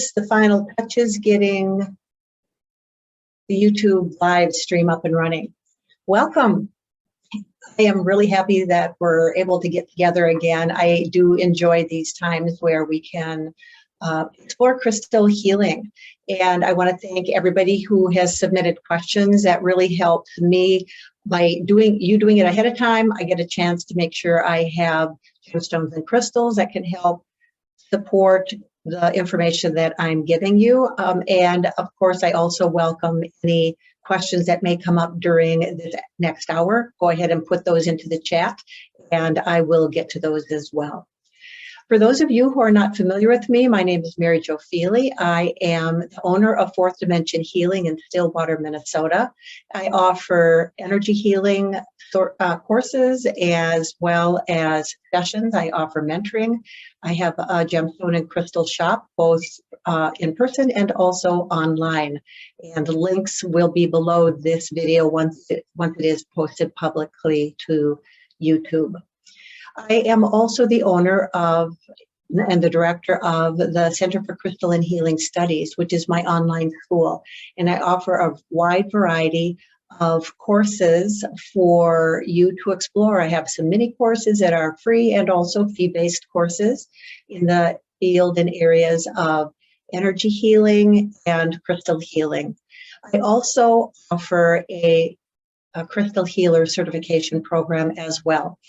just the final touches getting the YouTube live stream up and running. Welcome. I am really happy that we're able to get together again. I do enjoy these times where we can explore crystal healing. And I want to thank everybody who has submitted questions. That really helps me by doing it ahead of time. I get a chance to make sure I have gemstones and crystals that can help support the information that I'm giving you. And of course, I also welcome any questions that may come up during this next hour. Go ahead and put those into the chat, and I will get to those as well. For those of you who are not familiar with me, my name is Maryjo. I am the owner of Fourth Dimension Healing in Stillwater, Minnesota. I offer energy healing courses as well as sessions. I offer mentoring. I have a gemstone and crystal shop, both in person and also online. And the links will be below this video once it is posted publicly to YouTube. I am also the owner of and the director of the Center for Crystal and Healing Studies, which is my online school. And I offer a wide variety of courses for you to explore. I have some mini courses that are free and also fee-based courses in the field and areas of energy healing and crystal healing. I also offer a crystal healer certification program as well.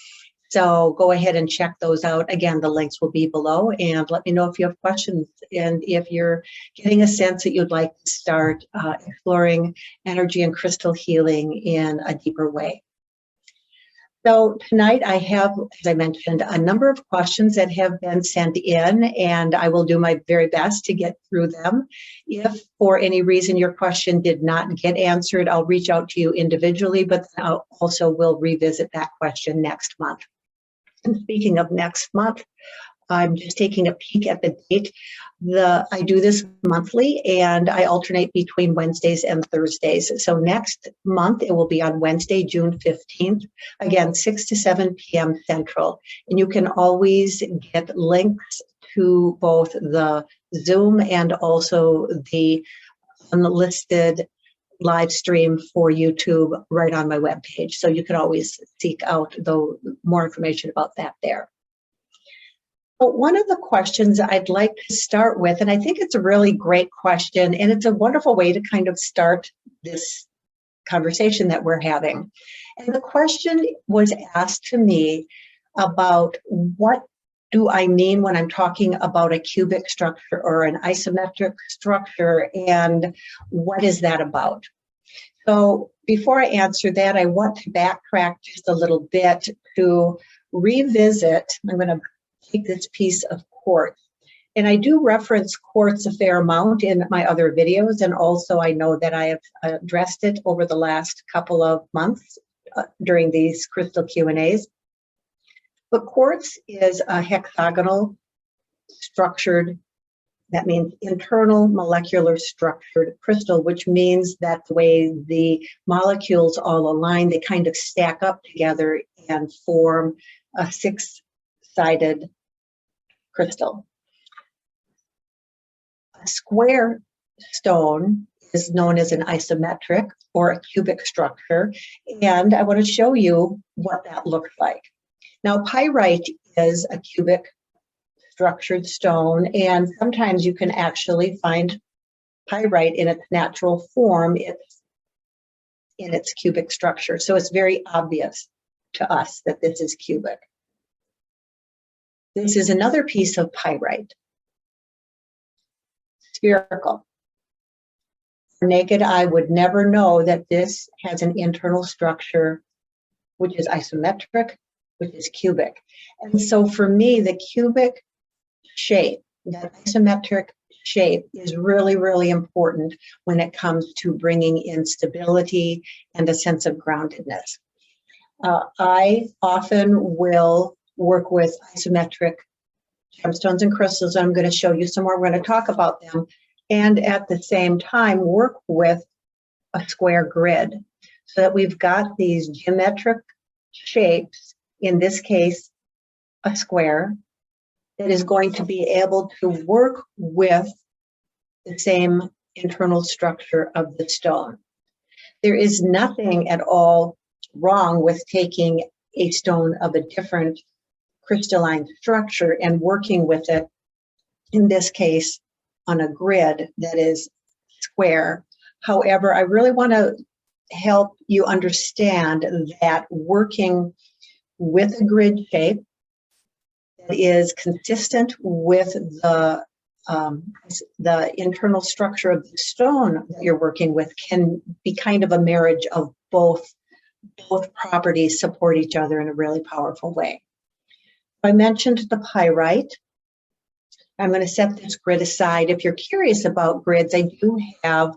So go ahead and check those out. Again, the links will be below, and let me know if you have questions and if you're getting a sense that you'd like to start exploring energy and crystal healing in a deeper way. So tonight I have, as I mentioned, a number of questions that have been sent in, and I will do my very best to get through them. If for any reason your question did not get answered, I'll reach out to you individually, but I also will revisit that question next month. And speaking of next month, I'm just taking a peek at the date. I do this monthly, and I alternate between Wednesdays and Thursdays. So next month, it will be on Wednesday, June 15th, again, 6 to 7 p.m. Central. And you can always get links to both the Zoom and also the unlisted live stream for YouTube right on my webpage. So you can always seek out more information about that there. But one of the questions I'd like to start with, and I think it's a really great question, and it's a wonderful way to kind of start this conversation that we're having. And the question was asked to me about what do I mean when I'm talking about a cubic structure or an isometric structure, and what is that about? So before I answer that, I want to backtrack just a little bit to revisit. I'm going to take this piece of quartz. And I do reference quartz a fair amount in my other videos, and also I know that I have addressed it over the last couple of months during these crystal Q&As. But quartz is a hexagonal structured, that means internal molecular structured crystal, which means that the way the molecules all align, they kind of stack up together and form a six-sided crystal. A square stone is known as an isometric or a cubic structure, and I want to show you what that looks like. Now, pyrite is a cubic structured stone, and sometimes you can actually find pyrite in its natural form, in its cubic structure. So it's very obvious to us that this is cubic. This is another piece of pyrite, spherical. The naked eye would never know that this has an internal structure which is isometric, which is cubic. And so for me, the cubic shape, that isometric shape, is really, really important when it comes to bringing in stability and a sense of groundedness. I often will work with isometric gemstones and crystals. I'm going to show you some more. We're going to talk about them. And at the same time, work with a square grid so that we've got these geometric shapes, in this case, a square, that is going to be able to work with the same internal structure of the stone. There is nothing at all wrong with taking a stone of a different crystalline structure and working with it, in this case, on a grid that is square. However, I really want to help you understand that working with a grid shape that is consistent with the internal structure of the stone that you're working with can be kind of a marriage of both properties support each other in a really powerful way. I mentioned the pyrite. I'm going to set this grid aside. If you're curious about grids, I do have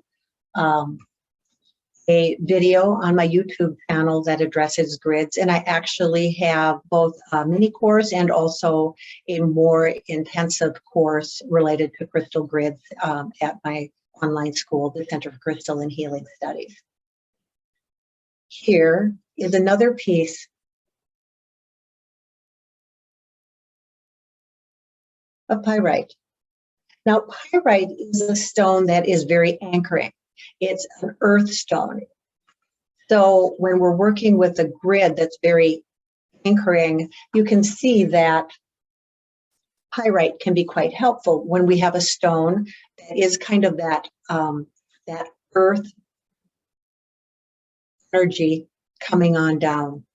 a video on my YouTube channel that addresses grids, and I actually have both a mini course and also a more intensive course related to crystal grids at my online school, the Center for Crystal and Healing Studies. Here is another piece of pyrite. Now, pyrite is a stone that is very anchoring. It's an earth stone. So when we're working with a grid that's very anchoring, you can see that pyrite can be quite helpful when we have a stone that is kind of that earth energy coming on down.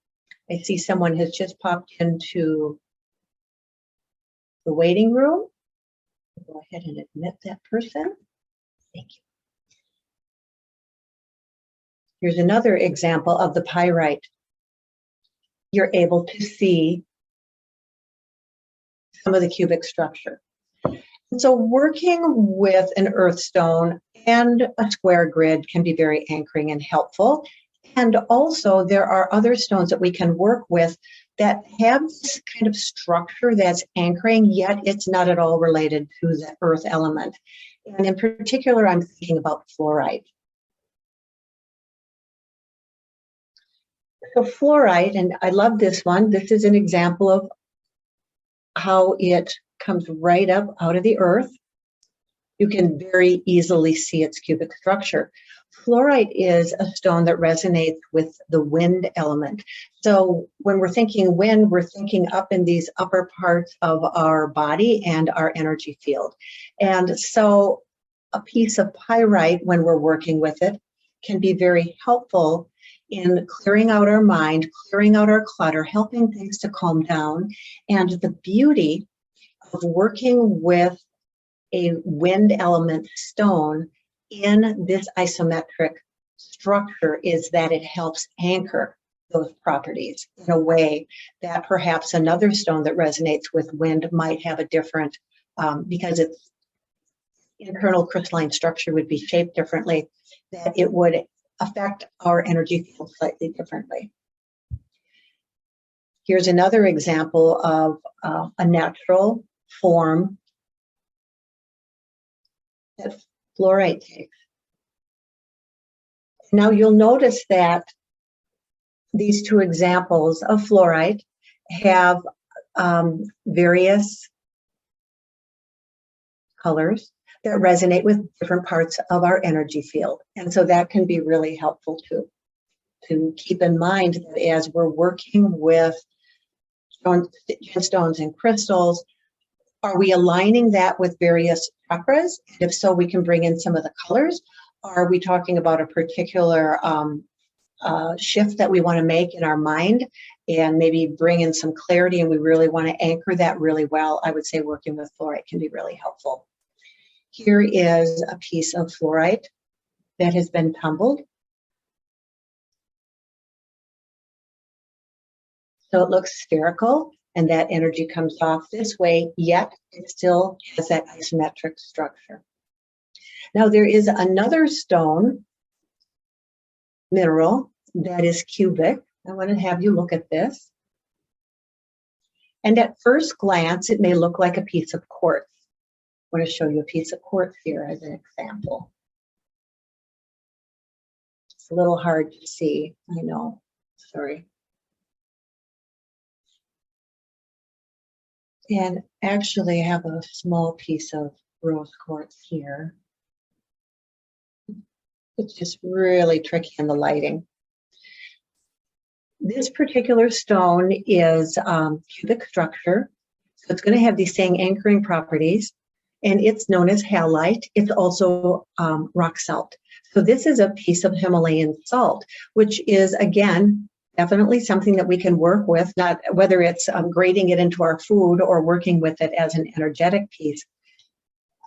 I see someone has just popped into the waiting room. I'll go ahead and admit that person. Thank you. Here's another example of the pyrite. You're able to see some of the cubic structure. And so working with an earth stone and a square grid can be very anchoring and helpful. And also there are other stones that we can work with that have this kind of structure that's anchoring, yet it's not at all related to the earth element. And in particular, I'm thinking about fluorite. So fluorite, and I love this one. This is an example of how it comes right up out of the earth. You can very easily see its cubic structure. Fluorite is a stone that resonates with the wind element. So when we're thinking wind, we're thinking up in these upper parts of our body and our energy field. And so a piece of pyrite, when we're working with it, can be very helpful in clearing out our mind, clearing out our clutter, helping things to calm down. And the beauty of working with a wind element stone in this isometric structure is that it helps anchor those properties in a way that perhaps another stone that resonates with wind might have a different, because its internal crystalline structure would be shaped differently, that it would affect our energy field slightly differently. Here's another example of a natural form that fluorite takes. Now you'll notice that these two examples of fluorite have various colors that resonate with different parts of our energy field. And so that can be really helpful to keep in mind that as we're working with stones and crystals, are we aligning that with various chakras? And if so, we can bring in some of the colors. Are we talking about a particular shift that we want to make in our mind and maybe bring in some clarity, and we really want to anchor that really well? I would say working with fluorite can be really helpful. Here is a piece of fluorite that has been tumbled. So it looks spherical, and that energy comes off this way, yet it still has that isometric structure. Now there is another stone mineral that is cubic. I want to have you look at this. And at first glance, it may look like a piece of quartz. I want to show you a piece of quartz here as an example. It's a little hard to see, I know, sorry. And actually I have a small piece of rose quartz here. It's just really tricky in the lighting. This particular stone is cubic structure, so it's going to have these same anchoring properties, and it's known as halite. It's also rock salt. So this is a piece of Himalayan salt, which is, again, definitely something that we can work with, not whether it's grading it into our food or working with it as an energetic piece.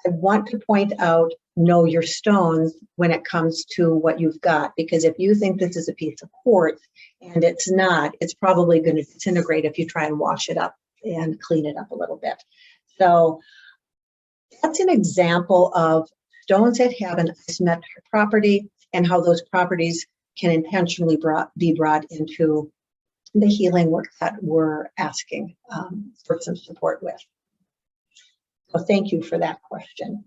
I want to point out, know your stones when it comes to what you've got, because if you think this is a piece of quartz and it's not, it's probably going to disintegrate if you try and wash it up and clean it up a little bit. So that's an example of stones that have an isometric property and how those properties can intentionally be brought into the healing work that we're asking for some support with. So thank you for that question.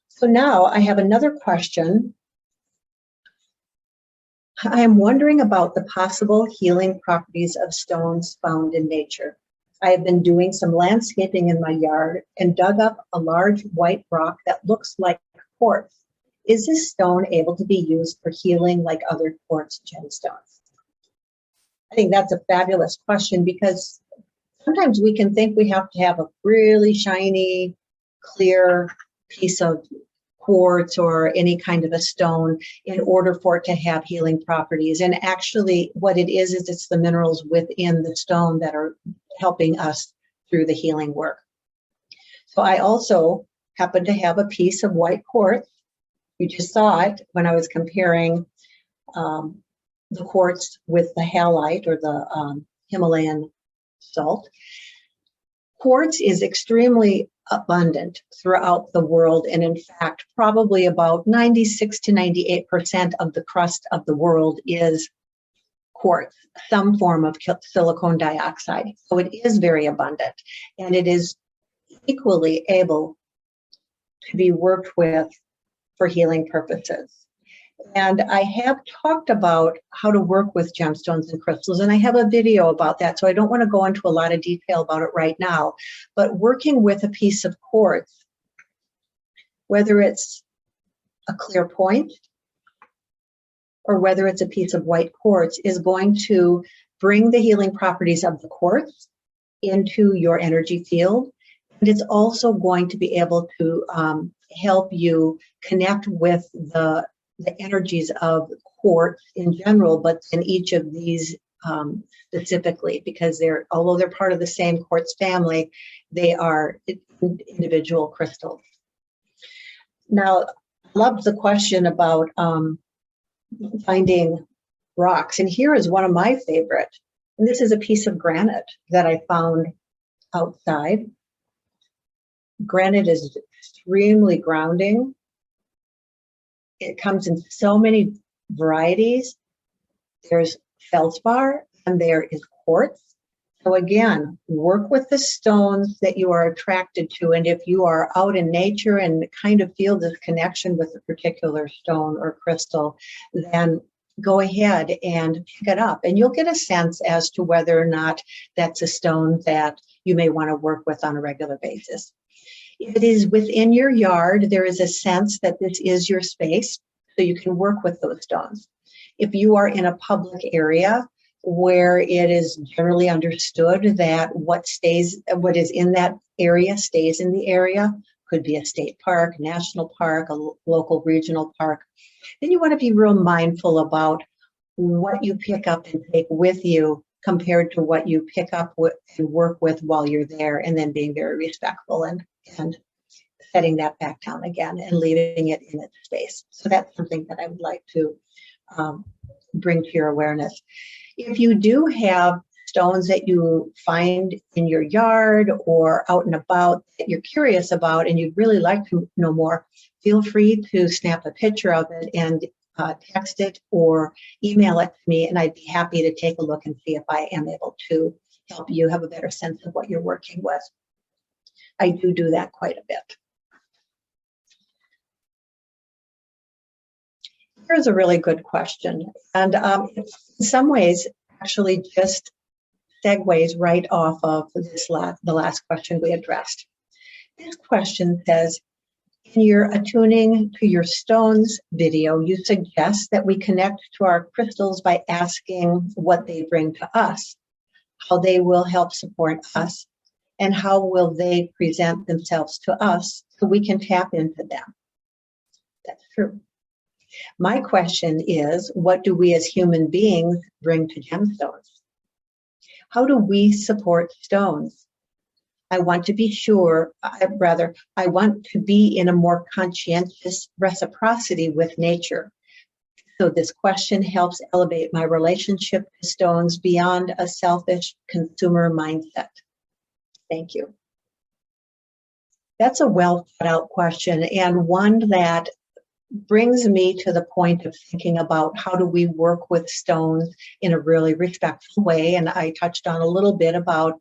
So now I have another question. I am wondering about the possible healing properties of stones found in nature. I have been doing some landscaping in my yard and dug up a large white rock that looks like quartz. Is this stone able to be used for healing like other quartz gemstones? I think that's a fabulous question, because sometimes we can think we have to have a really shiny, clear piece of quartz or any kind of a stone in order for it to have healing properties. And actually what it is it's the minerals within the stone that are helping us through the healing work. So I also happen to have a piece of white quartz. You just saw it when I was comparing the quartz with the halite or the Himalayan salt. Quartz is extremely abundant throughout the world, and in fact, probably about 96 to 98% of the crust of the world is quartz, some form of silicon dioxide. So it is very abundant, and it is equally able to be worked with for healing purposes. And I have talked about how to work with gemstones and crystals, and I have a video about that, so I don't want to go into a lot of detail about it right now. But working with a piece of quartz, whether it's a clear point or whether it's a piece of white quartz, is going to bring the healing properties of the quartz into your energy field. And it's also going to be able to help you connect with the energies of quartz in general, but in each of these specifically, because although they're part of the same quartz family, they are individual crystals. Now, I love the question about finding rocks, and here is one of my favorite, and this is a piece of granite that I found outside. Granite is extremely grounding. It comes in so many varieties. There's feldspar and there is quartz. So again, work with the stones that you are attracted to. And if you are out in nature and kind of feel this connection with a particular stone or crystal, then go ahead and pick it up. And you'll get a sense as to whether or not that's a stone that you may want to work with on a regular basis. If it is within your yard, there is a sense that this is your space, so you can work with those stones. If you are in a public area where it is generally understood that what is in that area stays in the area, could be a state park, national park, a local regional park, then you want to be real mindful about what you pick up and take with you compared to what you pick up with and work with while you're there, and then being very respectful and setting that back down again and leaving it in its space. So that's something that I would like to bring to your awareness. If you do have stones that you find in your yard or out and about that you're curious about and you'd really like to know more, feel free to snap a picture of it and text it or email it to me, and I'd be happy to take a look and see if I am able to help you have a better sense of what you're working with. I do that quite a bit. Here's a really good question, and in some ways actually just segues right off of the last question we addressed. This question says, In your attuning to your stones video, you suggest that we connect to our crystals by asking what they bring to us, how they will help support us, and how will they present themselves to us so we can tap into them. That's true. My question is, what do we as human beings bring to gemstones? How do we support stones? I want to be sure, I want to be in a more conscientious reciprocity with nature. So this question helps elevate my relationship to stones beyond a selfish consumer mindset. Thank you. That's a well thought out question, and one that brings me to the point of thinking about how do we work with stones in a really respectful way. And I touched on a little bit about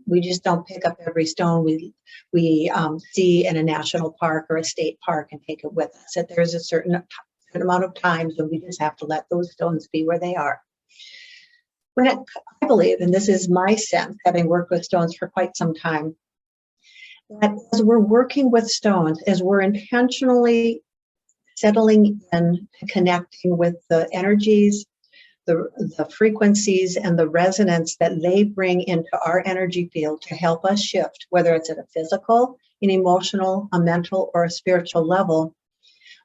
we just don't pick up every stone we see in a national park or a state park and take it with us. That there's a certain amount of times when we just have to let those stones be where they are. I believe, and this is my sense, having worked with stones for quite some time, that as we're working with stones, as we're intentionally settling in, connecting with the energies, the frequencies, and the resonance that they bring into our energy field to help us shift, whether it's at a physical, an emotional, a mental, or a spiritual level,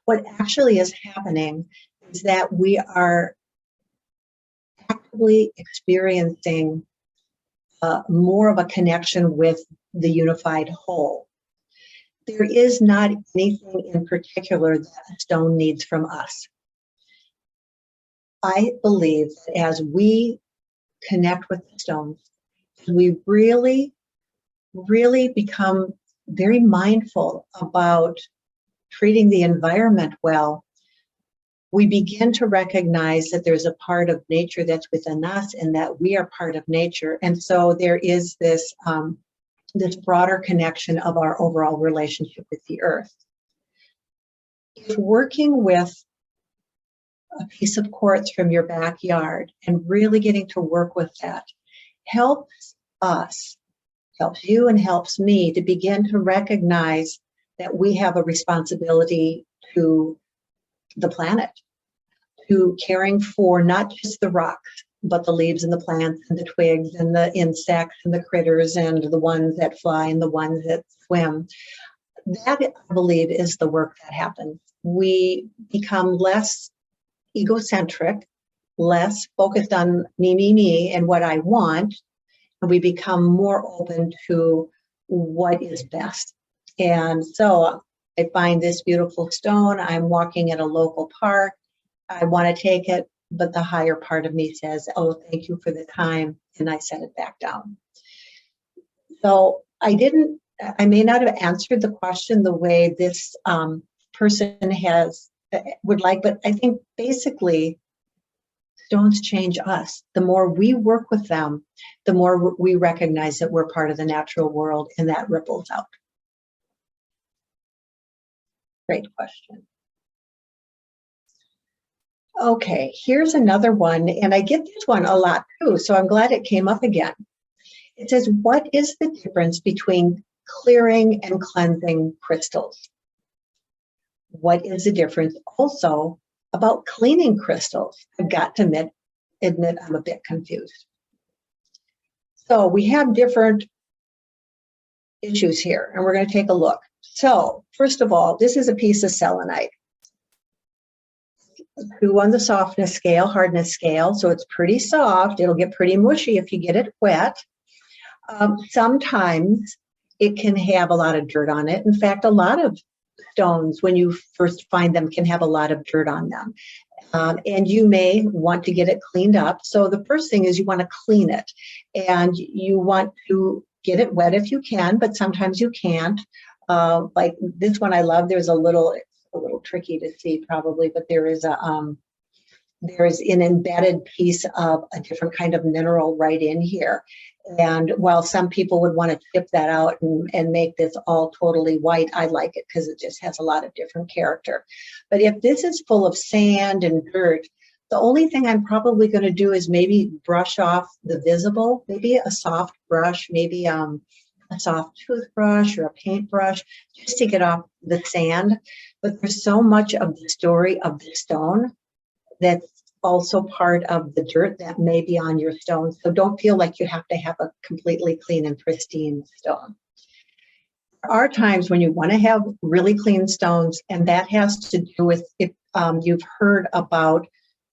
what actually is happening is that we are actively experiencing more of a connection with the unified whole. There is not anything in particular that a stone needs from us. I believe that as we connect with the stones, we really, really become very mindful about treating the environment well. We begin to recognize that there's a part of nature that's within us and that we are part of nature. And so there is this broader connection of our overall relationship with the earth. If working with a piece of quartz from your backyard and really getting to work with that helps us, helps you and helps me to begin to recognize that we have a responsibility to the planet, to caring for not just the rocks, but the leaves and the plants and the twigs and the insects and the critters and the ones that fly and the ones that swim. That, I believe, is the work that happens. We become less egocentric, less focused on me, and what I want, and we become more open to what is best. And so I find this beautiful stone. I'm walking at a local park. I want to take it, but the higher part of me says, oh, thank you for the time, and I set it back down. So I may not have answered the question the way this person would like, but I think basically stones change us. The more we work with them, the more we recognize that we're part of the natural world, and that ripples out. Great question. Okay, here's another one, and I get this one a lot too, so I'm glad it came up again. It says, what is the difference between clearing and cleansing crystals? What is the difference also about cleaning crystals? I've got to admit I'm a bit confused. So we have different issues here, and we're going to take a look. So first of all, this is a piece of selenite. 2 on the softness scale, hardness scale, so it's pretty soft. It'll get pretty mushy if you get it wet. Sometimes it can have a lot of dirt on it. In fact, a lot of stones, when you first find them, can have a lot of dirt on them. And you may want to get it cleaned up. So the first thing is you want to clean it, and you want to get it wet if you can, but sometimes you can't. Like this one I love, there's a little tricky to see probably, but there is an embedded piece of a different kind of mineral right in here. And while some people would want to chip that out and make this all totally white, I like it because it just has a lot of different character. But if this is full of sand and dirt, the only thing I'm probably going to do is maybe brush off the visible, maybe a soft brush, maybe a soft toothbrush or a paintbrush just to get off the sand. But there's so much of the story of the stone that's also part of the dirt that may be on your stone. So don't feel like you have to have a completely clean and pristine stone. There are times when you want to have really clean stones, and that has to do with if you've heard about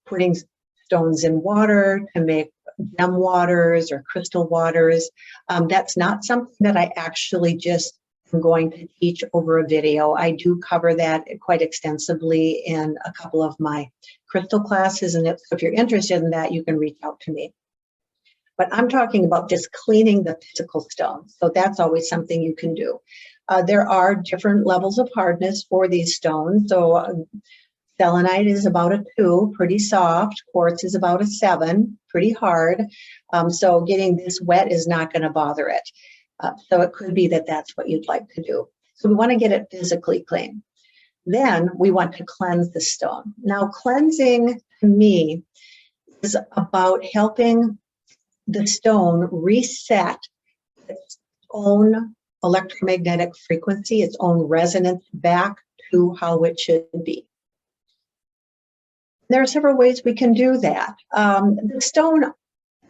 putting stones in water to make gem waters or crystal waters. That's not something that I actually just am going to teach over a video. I do cover that quite extensively in a couple of my crystal classes, and if you're interested in that, you can reach out to me. But I'm talking about just cleaning the physical stone. So that's always something you can do. There are different levels of hardness for these stones. So selenite is about a 2, pretty soft. Quartz is about a 7, pretty hard. So getting this wet is not going to bother it. So it could be that that's what you'd like to do. So we want to get it physically clean. Then we want to cleanse the stone. Now, cleansing to me is about helping the stone reset its own electromagnetic frequency, its own resonance back to how it should be. There are several ways we can do that. The stone,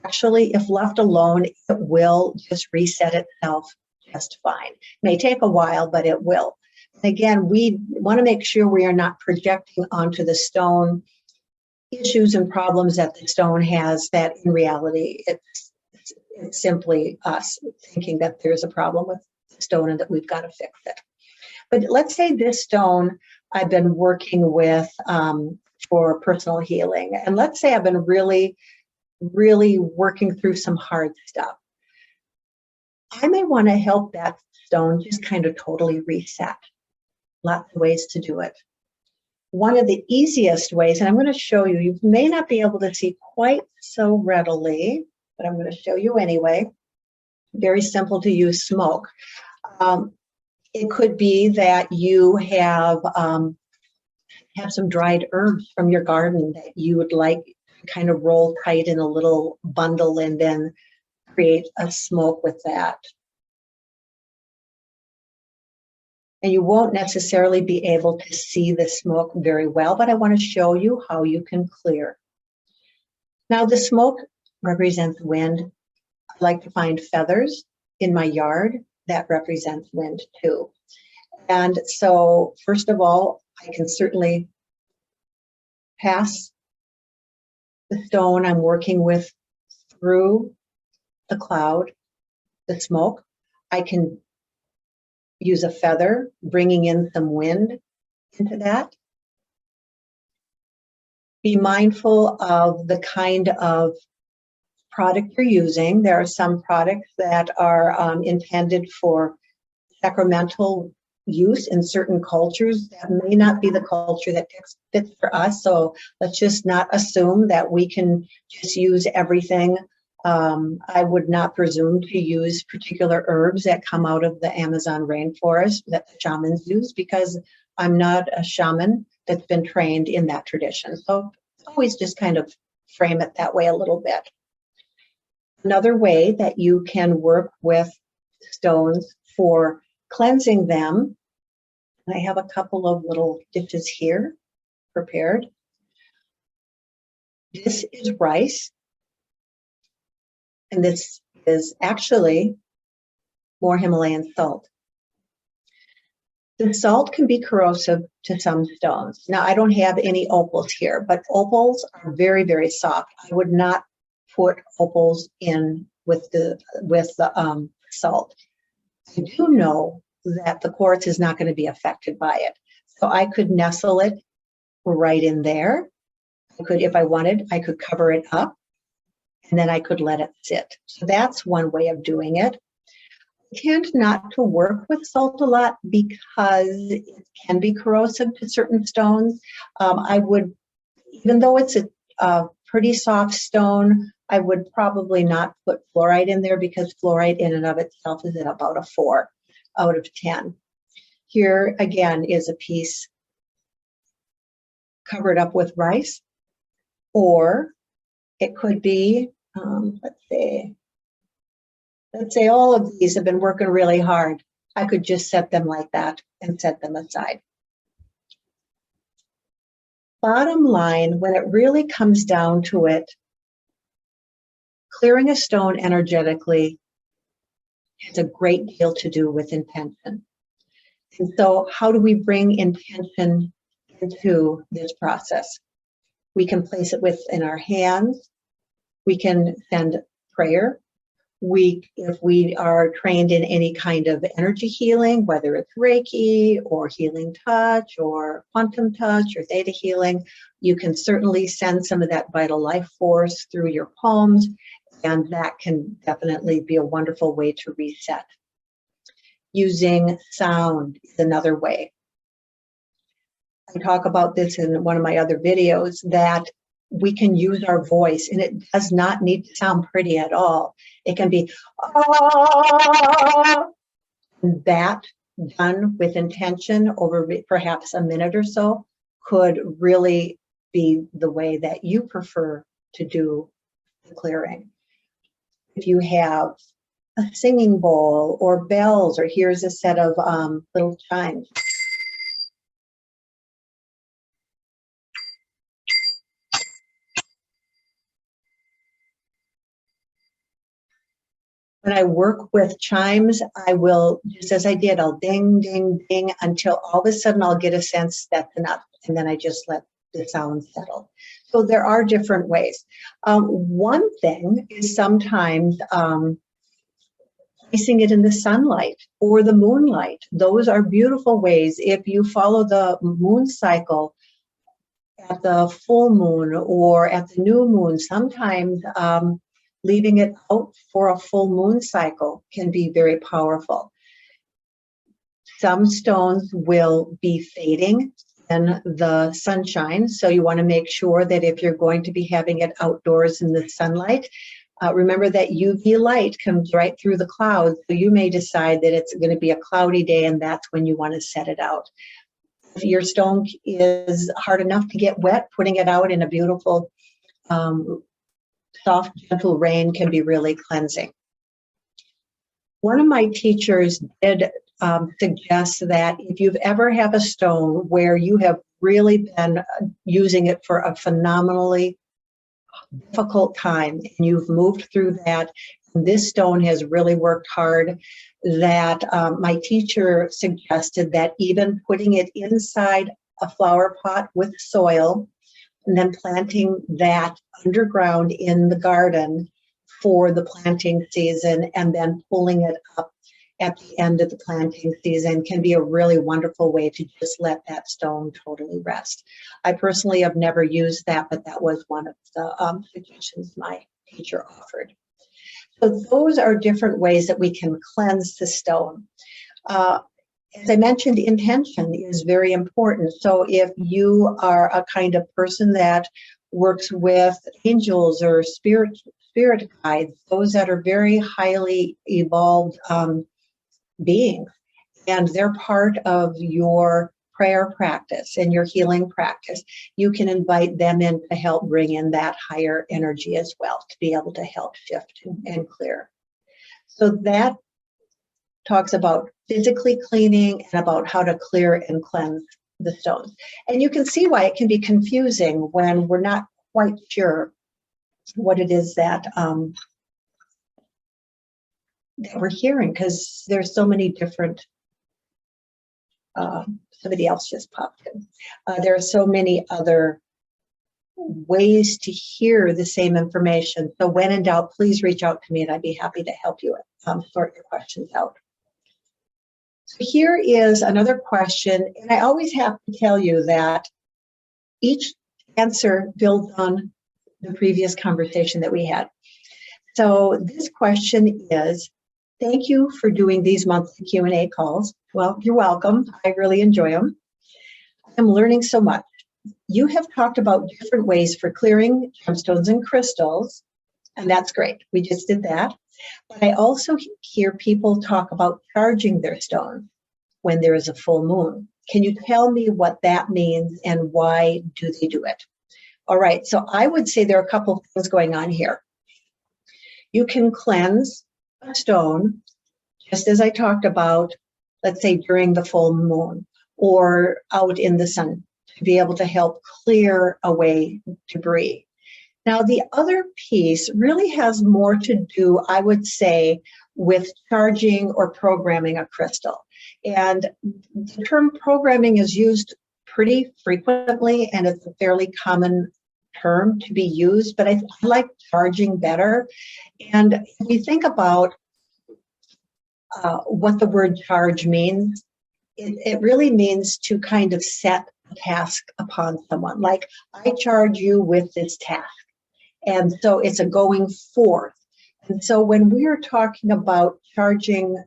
actually, if left alone, it will just reset itself just fine. It may take a while, but it will. Again, we want to make sure we are not projecting onto the stone issues and problems that the stone has, that in reality, it's simply us thinking that there's a problem with the stone and that we've got to fix it. But let's say this stone I've been working with for personal healing. And let's say I've been really, really working through some hard stuff. I may want to help that stone just kind of totally reset. Lots of ways to do it. One of the easiest ways, and I'm going to show you, you may not be able to see quite so readily, but I'm going to show you anyway. Very simple to use smoke. It could be that you have some dried herbs from your garden that you would like to kind of roll tight in a little bundle and then create a smoke with that. And you won't necessarily be able to see the smoke very well, but I want to show you how you can clear. Now, the smoke represents wind. I like to find feathers in my yard. That represents wind too. And so, first of all, I can certainly pass the stone I'm working with through the cloud, the smoke. I can use a feather, bringing in some wind into that. Be mindful of the kind of product you're using. There are some products that are intended for sacramental use in certain cultures that may not be the culture that fits for us. So let's just not assume that we can just use everything. I would not presume to use particular herbs that come out of the Amazon rainforest that the shamans use, because I'm not a shaman that's been trained in that tradition. So always just kind of frame it that way a little bit. Another way that you can work with stones for cleansing them, I have a couple of little dishes here prepared. This is rice. And this is actually more Himalayan salt. The salt can be corrosive to some stones. Now, I don't have any opals here, but opals are very, very soft. I would not put opals in with the salt. I do know that the quartz is not going to be affected by it. So I could nestle it right in there. I could, if I wanted, I could cover it up, and then I could let it sit. So that's one way of doing it. I tend not to work with salt a lot because it can be corrosive to certain stones. I would, even though it's a pretty soft stone, I would probably not put fluoride in there, because fluoride in and of itself is at about a 4 out of 10. Here again is a piece covered up with rice, or it could be, let's see, Let's say all of these have been working really hard. I could just set them like that and set them aside. Bottom line, when it really comes down to it, clearing a stone energetically has a great deal to do with intention. And so how do we bring intention into this process? We can place it within our hands. We can send prayer. If we are trained in any kind of energy healing, whether it's Reiki or healing touch or quantum touch or theta healing, you can certainly send some of that vital life force through your palms, and that can definitely be a wonderful way to reset. Using sound is another way. I talk about this in one of my other videos, that we can use our voice, and it does not need to sound pretty at all. It can be, ah, that done with intention over perhaps a minute or so could really be the way that you prefer to do the clearing. If you have a singing bowl or bells, or here's a set of little chimes. When I work with chimes, I will, just as I did, I'll ding, ding, ding, until all of a sudden I'll get a sense that's enough. And then I just let the sound settle. So there are different ways. One thing is sometimes placing it in the sunlight or the moonlight. Those are beautiful ways. If you follow the moon cycle at the full moon or at the new moon, sometimes leaving it out for a full moon cycle can be very powerful. Some stones will be fading in the sunshine, so you want to make sure that if you're going to be having it outdoors in the sunlight, remember that UV light comes right through the clouds, so you may decide that it's going to be a cloudy day, and that's when you want to set it out. If your stone is hard enough to get wet, putting it out in a beautiful soft, gentle rain can be really cleansing. One of my teachers did suggest that if you've ever have a stone where you have really been using it for a phenomenally difficult time and you've moved through that, and this stone has really worked hard, that my teacher suggested that even putting it inside a flower pot with soil and then planting that underground in the garden for the planting season and then pulling it up at the end of the planting season can be a really wonderful way to just let that stone totally rest. I personally have never used that, but that was one of the suggestions my teacher offered. So those are different ways that we can cleanse the stone. As I mentioned, intention is very important. So if you are a kind of person that works with angels or spirit guides, those that are very highly evolved beings, and they're part of your prayer practice and your healing practice, you can invite them in to help bring in that higher energy as well, to be able to help shift and clear. So that talks about physically cleaning and about how to clear and cleanse the stones. And you can see why it can be confusing when we're not quite sure what it is that we're hearing, because there's so many different, somebody else just popped in. There are so many other ways to hear the same information. So when in doubt, please reach out to me and I'd be happy to help you sort your questions out. So here is another question, and I always have to tell you that each answer builds on the previous conversation that we had. So this question is, thank you for doing these monthly Q&A calls. Well, you're welcome. I really enjoy them. I'm learning so much. You have talked about different ways for clearing gemstones and crystals, and that's great. We just did that. But I also hear people talk about charging their stones when there is a full moon. Can you tell me what that means and why do they do it? All right, so I would say there are a couple of things going on here. You can cleanse a stone, just as I talked about, let's say during the full moon or out in the sun, to be able to help clear away debris. Now, the other piece really has more to do, I would say, with charging or programming a crystal. And the term programming is used pretty frequently, and it's a fairly common term to be used, but I like charging better. And if we think about what the word charge means, it really means to kind of set a task upon someone. Like, I charge you with this task. And so it's a going forth. And so when we are talking about charging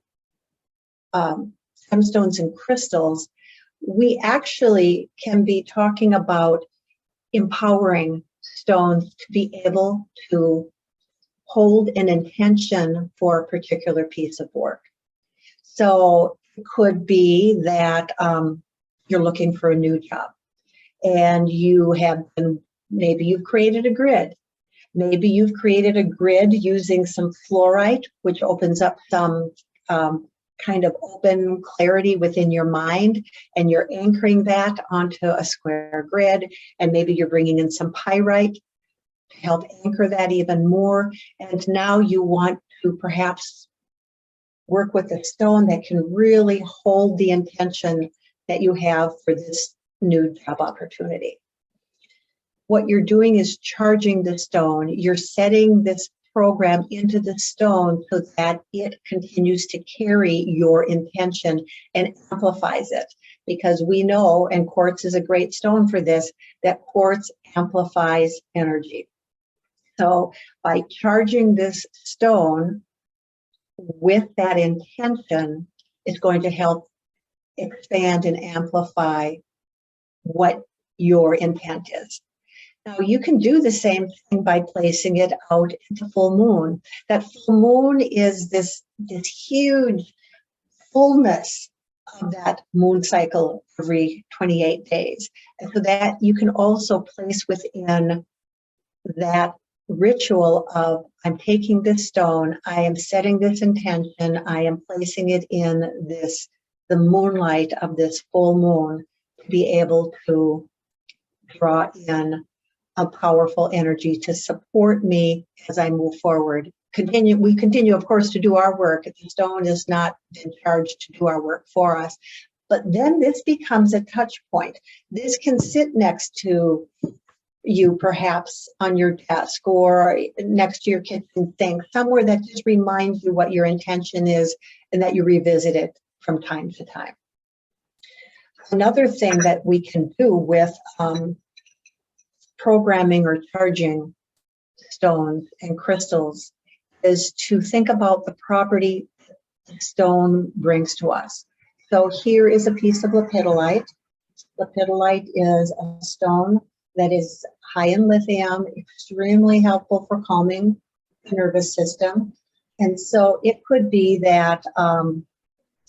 gemstones and crystals, we actually can be talking about empowering stones to be able to hold an intention for a particular piece of work. So it could be that you're looking for a new job, and you have been, maybe you've created a grid. Maybe you've created a grid using some fluorite, which opens up some kind of open clarity within your mind, and you're anchoring that onto a square grid, and maybe you're bringing in some pyrite to help anchor that even more. And now you want to perhaps work with a stone that can really hold the intention that you have for this new job opportunity. What you're doing is charging the stone. You're setting this program into the stone so that it continues to carry your intention and amplifies it. Because we know, and quartz is a great stone for this, that quartz amplifies energy. So by charging this stone with that intention, it's going to help expand and amplify what your intent is. Now, you can do the same thing by placing it out into full moon. That full moon is this huge fullness of that moon cycle every 28 days. And so that you can also place within that ritual of, I'm taking this stone, I am setting this intention, I am placing it in the moonlight of this full moon to be able to draw in a powerful energy to support me as I move forward. We continue, of course, to do our work. The stone is not in charge to do our work for us. But then this becomes a touch point. This can sit next to you, perhaps on your desk or next to your kitchen sink, somewhere that just reminds you what your intention is and that you revisit it from time to time. Another thing that we can do with programming or charging stones and crystals is to think about the property the stone brings to us. So here is a piece of lepidolite. Lepidolite is a stone that is high in lithium, extremely helpful for calming the nervous system. And so it could be that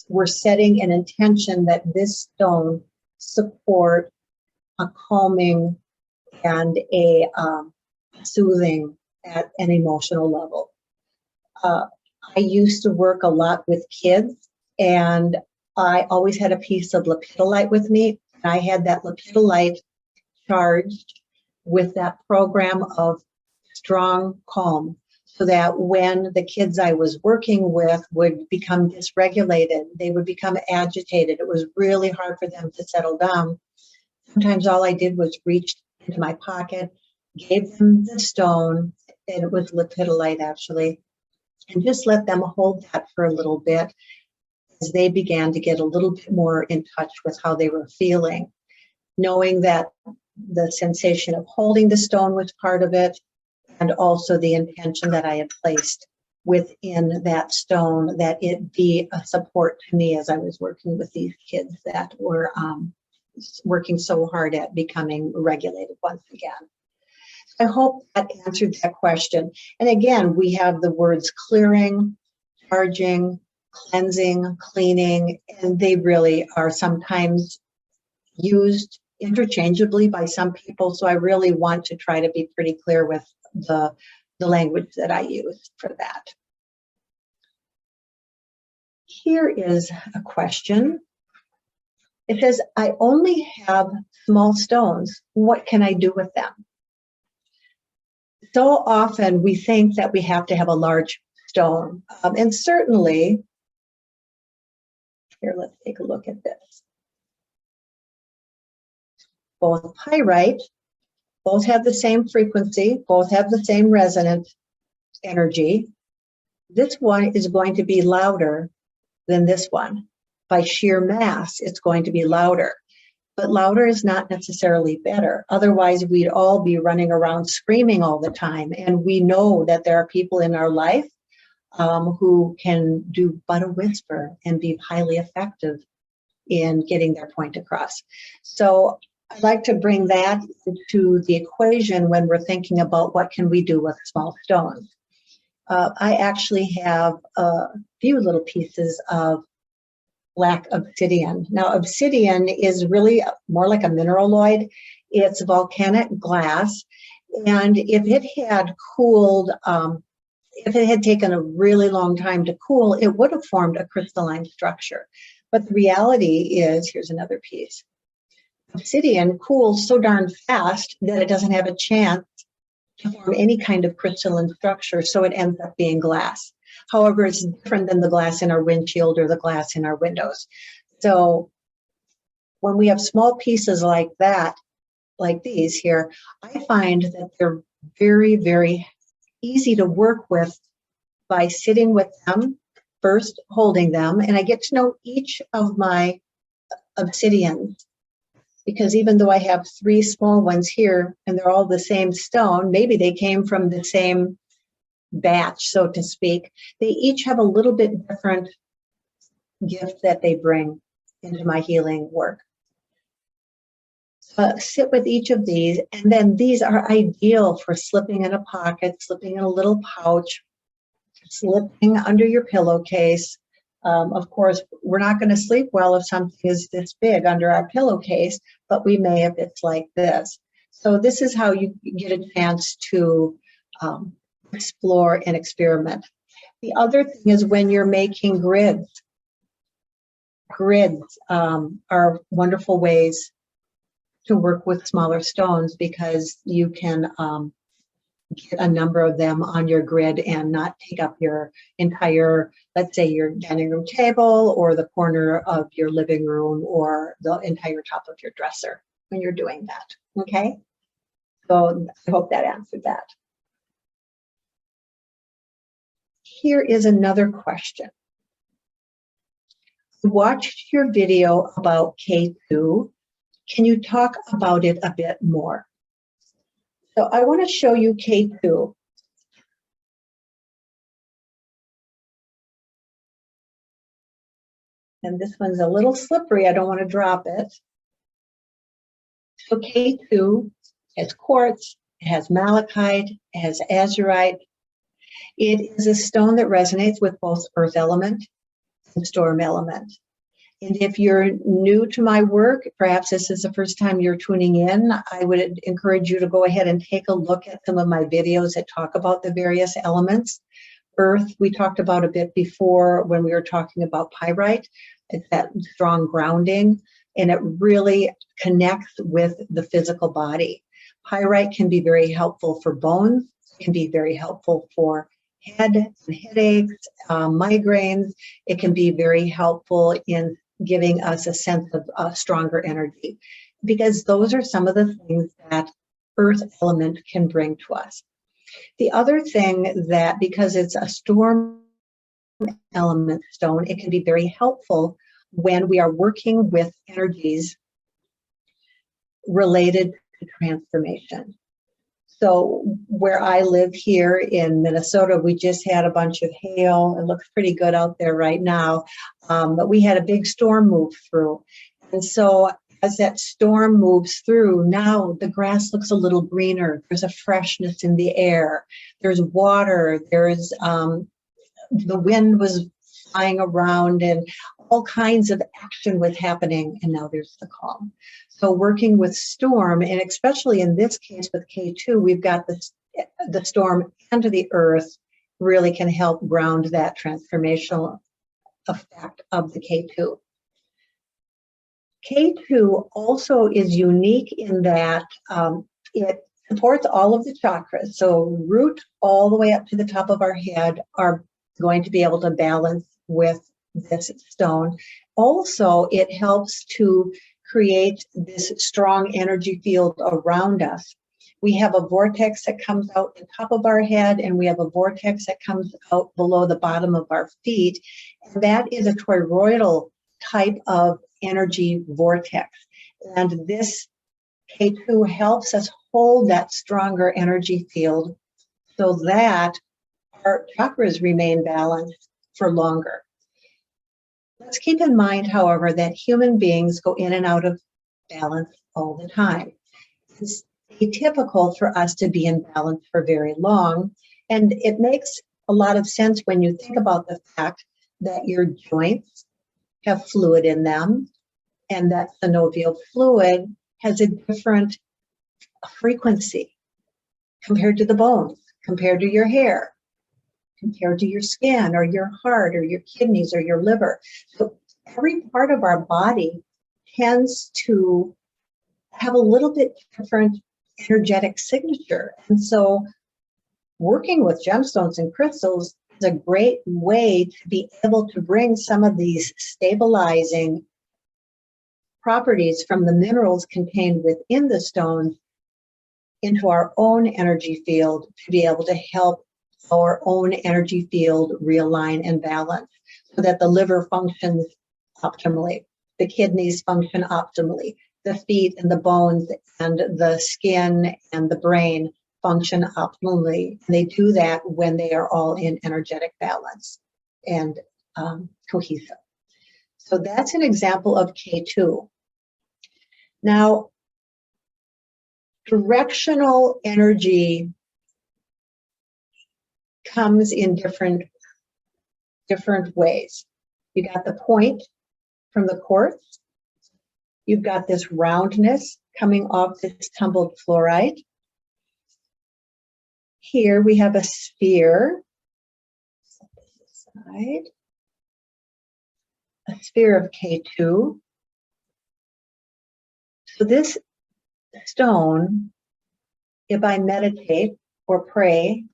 we're setting an intention that this stone support a calming and a soothing at an emotional level. I used to work a lot with kids, and I always had a piece of lepidolite with me. I had that lepidolite charged with that program of strong calm, so that when the kids I was working with would become dysregulated, they would become agitated, it was really hard for them to settle down. Sometimes all I did was reach into my pocket, gave them the stone, and it was lepidolite actually, and just let them hold that for a little bit as they began to get a little bit more in touch with how they were feeling, knowing that the sensation of holding the stone was part of it, and also the intention that I had placed within that stone, that it be a support to me as I was working with these kids that were working so hard at becoming regulated once again. I hope that answered that question. And again, we have the words clearing, charging, cleansing, cleaning, and they really are sometimes used interchangeably by some people. So I really want to try to be pretty clear with the language that I use for that. Here is a question. It says, I only have small stones. What can I do with them? So often we think that we have to have a large stone. And certainly, here, let's take a look at this. Both pyrite, both have the same frequency, both have the same resonant energy. This one is going to be louder than this one. By sheer mass, it's going to be louder. But louder is not necessarily better. Otherwise, we'd all be running around screaming all the time. And we know that there are people in our life who can do but a whisper and be highly effective in getting their point across. So I'd like to bring that into the equation when we're thinking about what can we do with small stones. I actually have a few little pieces of black obsidian. Now, obsidian is really more like a mineraloid. It's volcanic glass. And if it had cooled, if it had taken a really long time to cool, it would have formed a crystalline structure. But the reality is, here's another piece. Obsidian cools so darn fast that it doesn't have a chance to form any kind of crystalline structure, so it ends up being glass. However, it's different than the glass in our windshield or the glass in our windows. So when we have small pieces like that, like these here, I find that they're very, very easy to work with by sitting with them, first holding them, and I get to know each of my obsidians. Because even though I have 3 small ones here and they're all the same stone, maybe they came from the same batch, so to speak, they each have a little bit different gift that they bring into my healing work. So sit with each of these, and then these are ideal for slipping in a pocket, slipping in a little pouch, slipping under your pillowcase. Of course, we're not going to sleep well if something is this big under our pillowcase, but we may if it's like this. So this is how you get a chance to explore and experiment. The other thing is when you're making grids. Grids are wonderful ways to work with smaller stones because you can get a number of them on your grid and not take up your entire, let's say your dining room table or the corner of your living room or the entire top of your dresser when you're doing that, okay? So I hope that answered that. Here is another question. I watched your video about K2. Can you talk about it a bit more? So I want to show you K2. And this one's a little slippery. I don't want to drop it. So K2 has quartz, it has malachite, it has azurite. It is a stone that resonates with both earth element and storm element. And if you're new to my work, perhaps this is the first time you're tuning in, I would encourage you to go ahead and take a look at some of my videos that talk about the various elements. Earth, we talked about a bit before when we were talking about pyrite. It's that strong grounding, and it really connects with the physical body. Pyrite can be very helpful for bones, can be very helpful for head and headaches, migraines. It can be very helpful in giving us a sense of stronger energy, because those are some of the things that earth element can bring to us. The other thing that, because it's a storm element stone, it can be very helpful when we are working with energies related to transformation. So where I live here in Minnesota, we just had a bunch of hail. It looks pretty good out there right now, but we had a big storm move through. And so as that storm moves through, now the grass looks a little greener. There's a freshness in the air. There's water. There's the wind was flying around and all kinds of action was happening. And now there's the calm. So working with storm, and especially in this case with K2, we've got the storm and the earth really can help ground that transformational effect of the K2. K2 also is unique in that it supports all of the chakras. So root all the way up to the top of our head are going to be able to balance with this stone. Also, it helps to create this strong energy field around us. We have a vortex that comes out the top of our head, and we have a vortex that comes out below the bottom of our feet. And that is a toroidal type of energy vortex. And this K2 helps us hold that stronger energy field so that our chakras remain balanced for longer. Let's keep in mind, however, that human beings go in and out of balance all the time. It's atypical for us to be in balance for very long, and it makes a lot of sense when you think about the fact that your joints have fluid in them, and that synovial fluid has a different frequency compared to the bones, compared to your hair, compared to your skin or your heart or your kidneys or your liver. So every part of our body tends to have a little bit different energetic signature. And so working with gemstones and crystals is a great way to be able to bring some of these stabilizing properties from the minerals contained within the stones into our own energy field to be able to help our own energy field realign and balance so that the liver functions optimally, the kidneys function optimally, the feet and the bones and the skin and the brain function optimally. And they do that when they are all in energetic balance and cohesive. So that's an example of K2. Now, directional energy comes in different ways. You got the point from the quartz. You've got this roundness coming off this tumbled fluorite. Here we have a sphere. Set this aside. A sphere of K2. So this stone, if I meditate or pray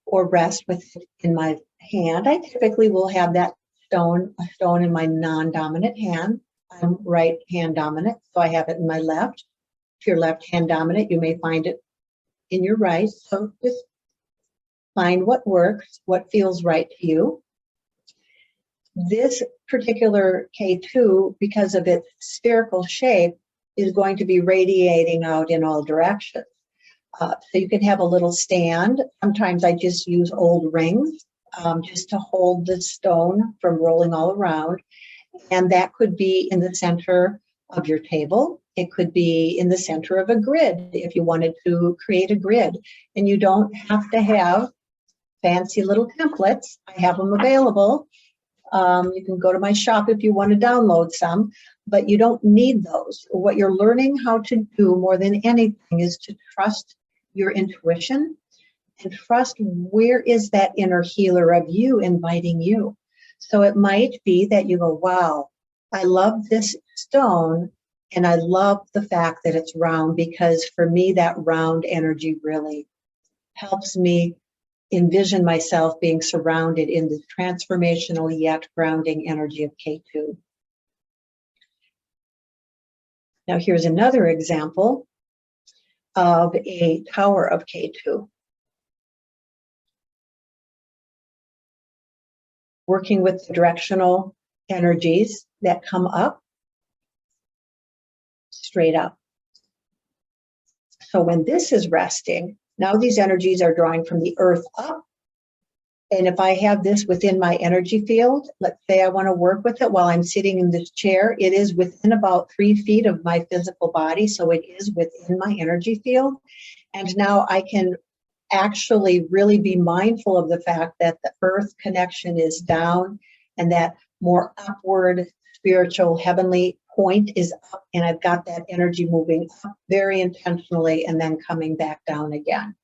or rest with it in my hand, I typically will have that a stone in my non-dominant hand. I'm right hand dominant, so I have it in my left. If you're left hand dominant, you may find it in your right. So just find what works, what feels right to you. This particular K2, because of its spherical shape, is going to be radiating out in all directions. So you can have a little stand. Sometimes I just use old rings just to hold the stone from rolling all around. And that could be in the center of your table. It could be in the center of a grid if you wanted to create a grid. And you don't have to have fancy little templates. I have them available. You can go to my shop if you want to download some, but you don't need those. What you're learning how to do more than anything is to trust your intuition and trust where is that inner healer of you inviting you. So it might be that you go, wow, I love this stone and I love the fact that it's round, because for me that round energy really helps me envision myself being surrounded in the transformational yet grounding energy of K2. Now here's another example of a tower of K2. Working with the directional energies that come up, straight up. So when this is resting, now these energies are drawing from the earth up. And if I have this within my energy field, let's say I want to work with it while I'm sitting in this chair, it is within about 3 feet of my physical body. So it is within my energy field. And now I can actually really be mindful of the fact that the earth connection is down and that more upward spiritual heavenly point is up, and I've got that energy moving up very intentionally and then coming back down again.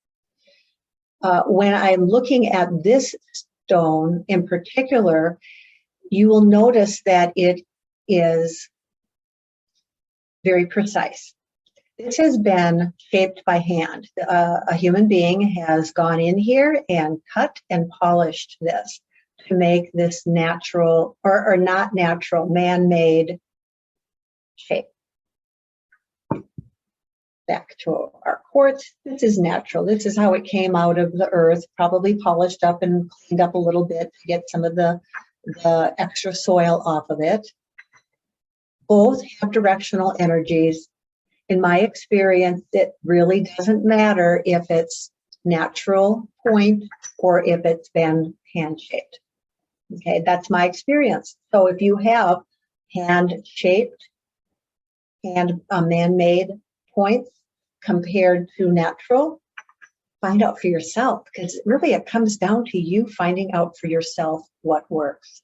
When I'm looking at this stone in particular, you will notice that it is very precise. This has been shaped by hand. A human being has gone in here and cut and polished this to make this natural, or not natural, man-made shape. Back to our quartz. This is natural. This is how it came out of the earth, probably polished up and cleaned up a little bit to get some of the extra soil off of it. Both have directional energies. In my experience, it really doesn't matter if it's natural point or if it's been hand-shaped. Okay, that's my experience. So if you have hand-shaped and man-made points compared to natural, find out for yourself, because really it comes down to you finding out for yourself what works.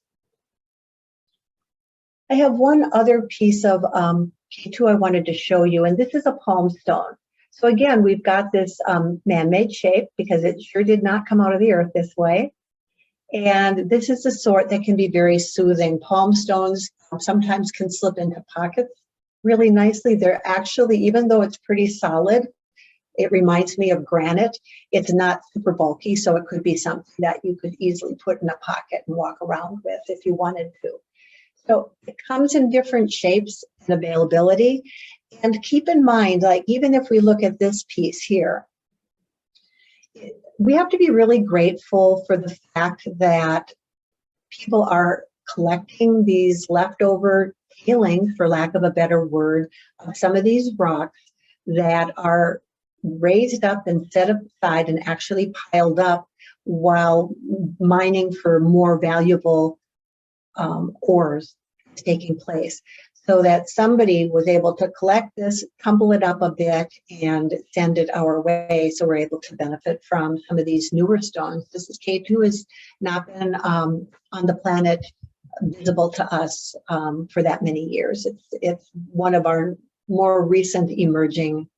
I have one other piece of K2 I wanted to show you, and this is a palm stone. So again, we've got this man-made shape because it sure did not come out of the earth this way. And this is the sort that can be very soothing. Palm stones sometimes can slip into pockets really nicely. They're actually, even though it's pretty solid, it reminds me of granite. It's not super bulky, so it could be something that you could easily put in a pocket and walk around with if you wanted to. So it comes in different shapes and availability. And keep in mind, like even if we look at this piece here, we have to be really grateful for the fact that people are collecting these leftover tailings, for lack of a better word, of some of these rocks that are raised up and set aside and actually piled up while mining for more valuable ores taking place, so that somebody was able to collect this, tumble it up a bit, and send it our way, so we're able to benefit from some of these newer stones. This is K2 has not been on the planet visible to us for that many years. It's one of our more recent emerging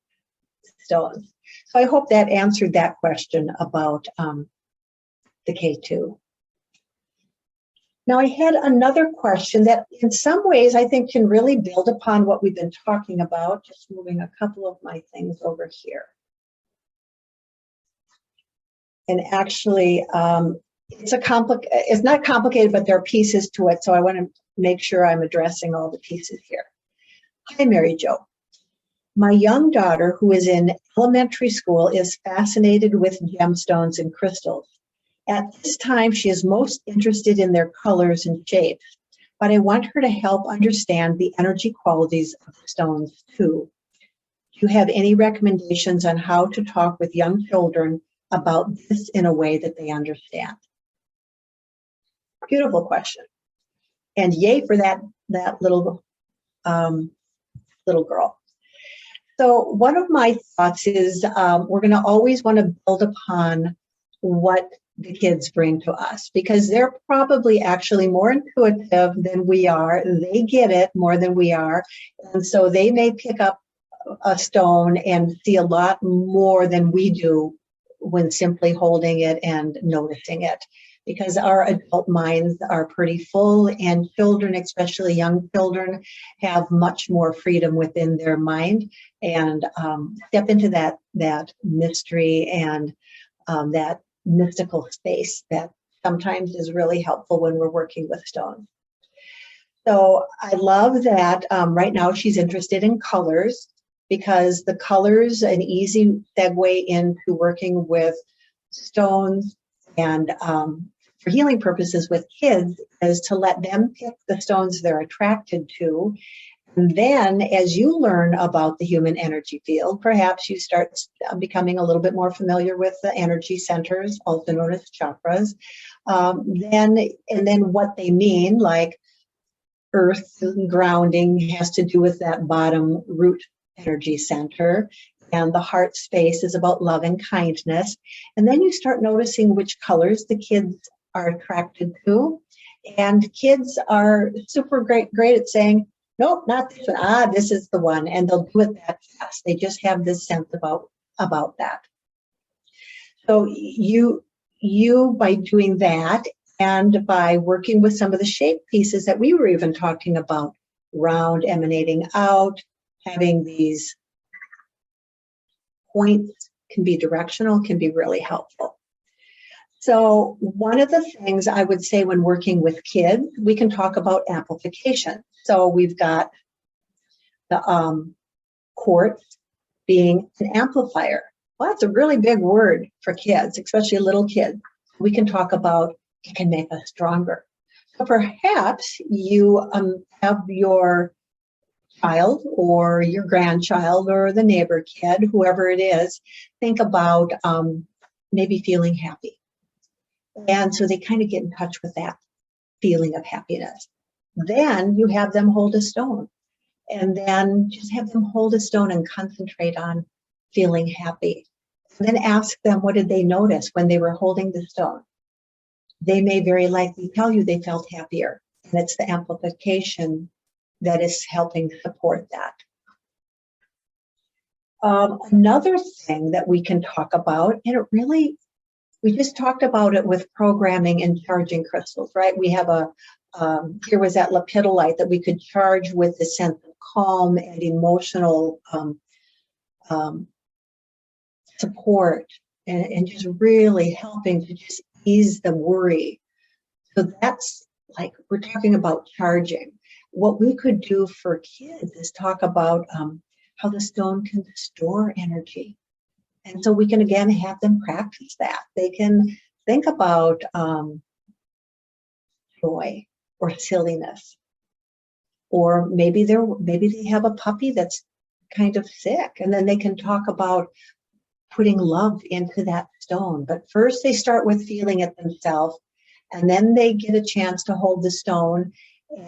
stones. So I hope that answered that question about the K2. Now, I had another question that in some ways I think can really build upon what we've been talking about. Just moving a couple of my things over here. And actually, it's not complicated, but there are pieces to it. So I want to make sure I'm addressing all the pieces here. Hi, Mary Jo. My young daughter, who is in elementary school, is fascinated with gemstones and crystals. At this time, she is most interested in their colors and shapes, but I want her to help understand the energy qualities of stones too. Do you have any recommendations on how to talk with young children about this in a way that they understand? Beautiful question. And yay for that little girl. So one of my thoughts is we're going to always want to build upon what the kids bring to us, because they're probably actually more intuitive than we are. They get it more than we are. And so they may pick up a stone and see a lot more than we do when simply holding it and noticing it, because our adult minds are pretty full, and children, especially young children, have much more freedom within their mind and step into that mystery and that mystical space that sometimes is really helpful when we're working with stones. So I love that right now she's interested in colors, because the colors, an easy segue into working with stones and for healing purposes with kids, is to let them pick the stones they're attracted to. And then as you learn about the human energy field, perhaps you start becoming a little bit more familiar with the energy centers, also known as chakras. Then what they mean, like earth grounding has to do with that bottom root energy center. And the heart space is about love and kindness. And then you start noticing which colors the kids are attracted to. And kids are super great at saying, nope, not this one. This is the one. And they'll do it that fast. They just have this sense about that. So you by doing that And by working with some of the shape pieces that we were even talking about, round emanating out, having these points can be directional, can be really helpful. So one of the things I would say when working with kids, we can talk about amplification. So we've got the quartz being an amplifier. Well, that's a really big word for kids, especially little kids. We can talk about it can make us stronger. So perhaps you have your child or your grandchild or the neighbor kid, whoever it is, think about maybe feeling happy. And so they kind of get in touch with that feeling of happiness. Then you have them hold a stone, and then just have them hold a stone and concentrate on feeling happy. And then ask them, what did they notice when they were holding the stone? They may very likely tell you they felt happier. And it's the amplification that is helping support that. Another thing that we can talk about, and it really, we just talked about it with programming and charging crystals, right? We have here was that lepidolite that we could charge with a sense of calm and emotional support, and just really helping to just ease the worry. So that's like, we're talking about charging. What we could do for kids is talk about how the stone can store energy. And so we can, again, have them practice that. They can think about joy or silliness. Or maybe they have a puppy that's kind of sick, and then they can talk about putting love into that stone. But first they start with feeling it themselves, and then they get a chance to hold the stone,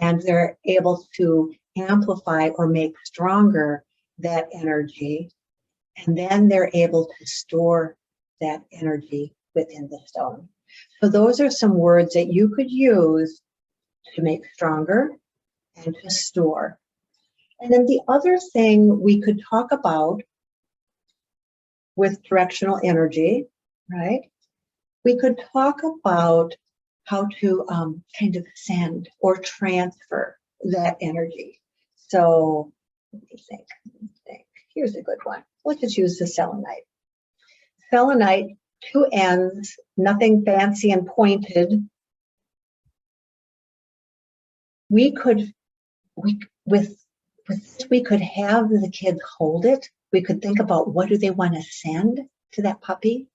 and they're able to amplify or make stronger that energy. And then they're able to store that energy within the stone. So those are some words that you could use to make stronger and to store. And then the other thing we could talk about with directional energy, right? We could talk about how to kind of send or transfer that energy. So let me think. Here's a good one. Let's just use the selenite. Selenite, 2 ends, nothing fancy and pointed. We could have the kids hold it. We could think about, what do they want to send to that puppy?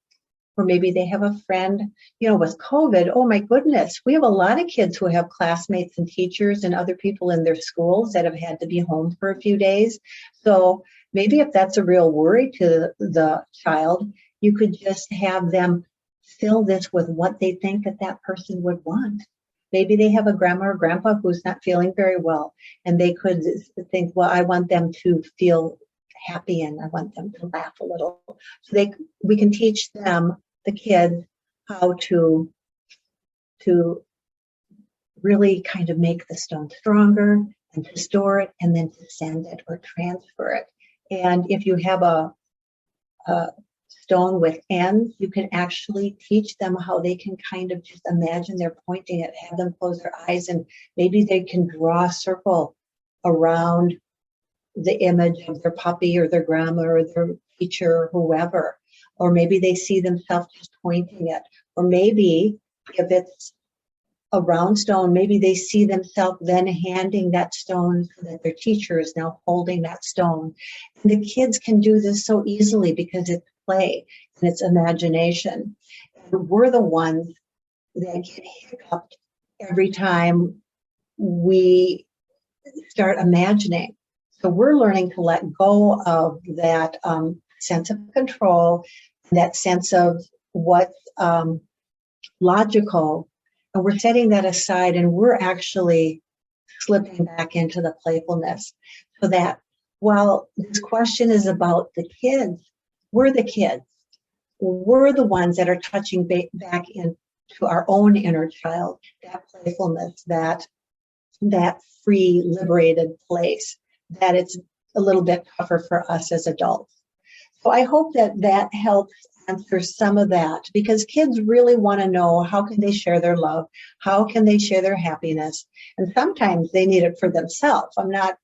Or maybe they have a friend, with COVID, oh my goodness, we have a lot of kids who have classmates and teachers and other people in their schools that have had to be home for a few days. So maybe if that's a real worry to the child, you could just have them fill this with what they think that person would want. Maybe they have a grandma or grandpa who's not feeling very well, and they could think, well, I want them to feel happy and I want them to laugh a little. So we can teach them, the kids, how to really kind of make the stone stronger and to store it and then to send it or transfer it. And if you have a stone with ends, you can actually teach them how they can kind of just imagine they're pointing it, have them close their eyes, and maybe they can draw a circle around the image of their puppy or their grandma or their teacher or whoever. Or maybe they see themselves just pointing it. Or maybe if it's a round stone, maybe they see themselves then handing that stone so that their teacher is now holding that stone. And the kids can do this so easily because it's play and it's imagination. And we're the ones that get hiccuped every time we start imagining. So we're learning to let go of that sense of control, that sense of what's logical, and we're setting that aside, and we're actually slipping back into the playfulness. So that while this question is about the kids, we're the kids. We're the ones that are touching back into our own inner child, that playfulness, that free, liberated place, that it's a little bit tougher for us as adults. So I hope that helps answer some of that, because kids really want to know, how can they share their love? How can they share their happiness? And sometimes they need it for themselves. I'm not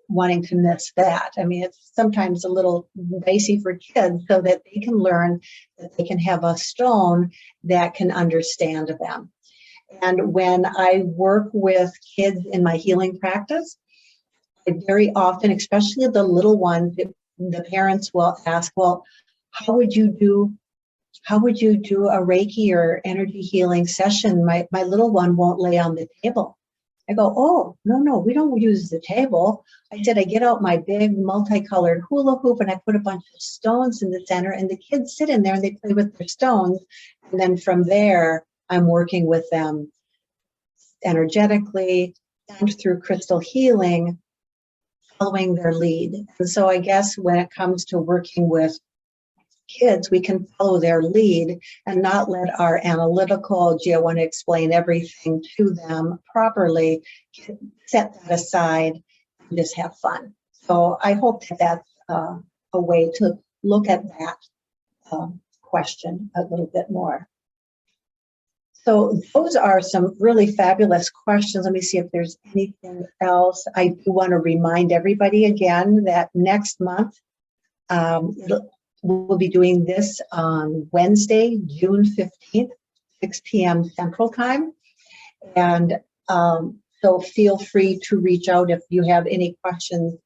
wanting to miss that. I mean, it's sometimes a little dicey for kids, so that they can learn that they can have a stone that can understand them. And when I work with kids in my healing practice, I very often, especially the little ones, the parents will ask, well, how would you do a Reiki or energy healing session? My little one won't lay on the table. I go, oh, no, we don't use the table. I said, I get out my big multicolored hula hoop and I put a bunch of stones in the center, and the kids sit in there and they play with their stones. And then from there, I'm working with them energetically and through crystal healing, following their lead. And so I guess when it comes to working with kids, we can follow their lead and not let our analytical, gee, I want to explain everything to them properly, set that aside and just have fun. So I hope that that's a way to look at that question a little bit more. So those are some really fabulous questions. Let me see if there's anything else. I do want to remind everybody again that next month, we'll be doing this on Wednesday, June 15th, 6 p.m. Central Time. And so feel free to reach out if you have any questions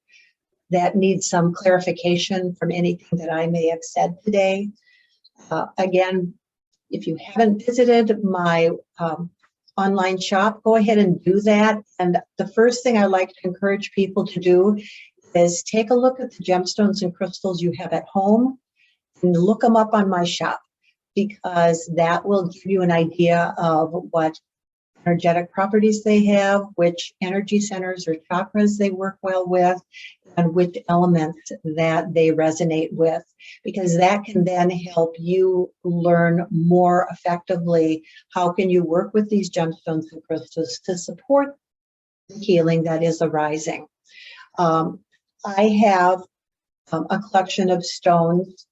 that need some clarification from anything that I may have said today. Again, if you haven't visited my online shop, go ahead and do that. And the first thing I like to encourage people to do is take a look at the gemstones and crystals you have at home and look them up on my shop, because that will give you an idea of what energetic properties they have, which energy centers or chakras they work well with, and which elements that they resonate with, because that can then help you learn more effectively how can you work with these gemstones and crystals to support the healing that is arising. I have a collection of stones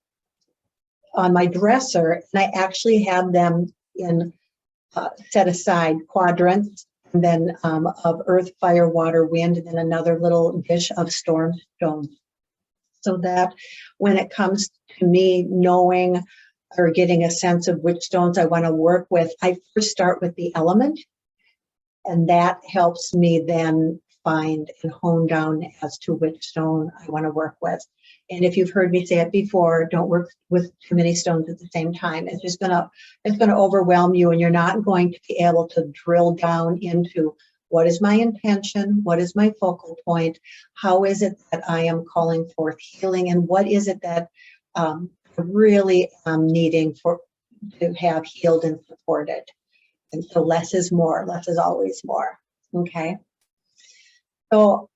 on my dresser, and I actually have them in set aside quadrants, and then of earth, fire, water, wind, and then another little dish of storm stones. So that when it comes to me knowing or getting a sense of which stones I want to work with, I first start with the element, and that helps me then find and hone down as to which stone I want to work with. And if you've heard me say it before, don't work with too many stones at the same time. It's just gonna overwhelm you, and you're not going to be able to drill down into what is my intention, what is my focal point, how is it that I am calling forth healing, and what is it that I really am needing to have healed and supported. And so less is more, less is always more, okay? So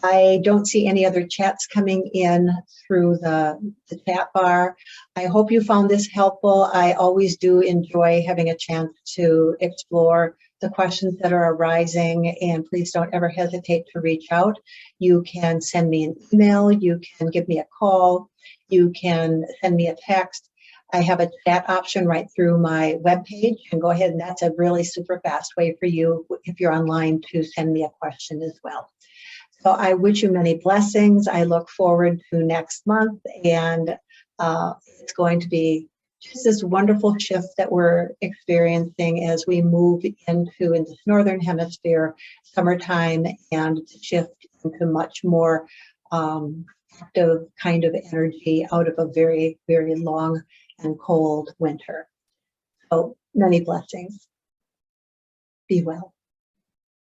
I don't see any other chats coming in through the chat bar. I hope you found this helpful. I always do enjoy having a chance to explore the questions that are arising, and please don't ever hesitate to reach out. You can send me an email, you can give me a call, you can send me a text. I have a chat option right through my webpage, and go ahead, and that's a really super fast way for you, if you're online, to send me a question as well. So I wish you many blessings. I look forward to next month, and it's going to be just this wonderful shift that we're experiencing as we move into this northern hemisphere summertime, and shift into much more active kind of energy out of a very, very long and cold winter. So many blessings. Be well.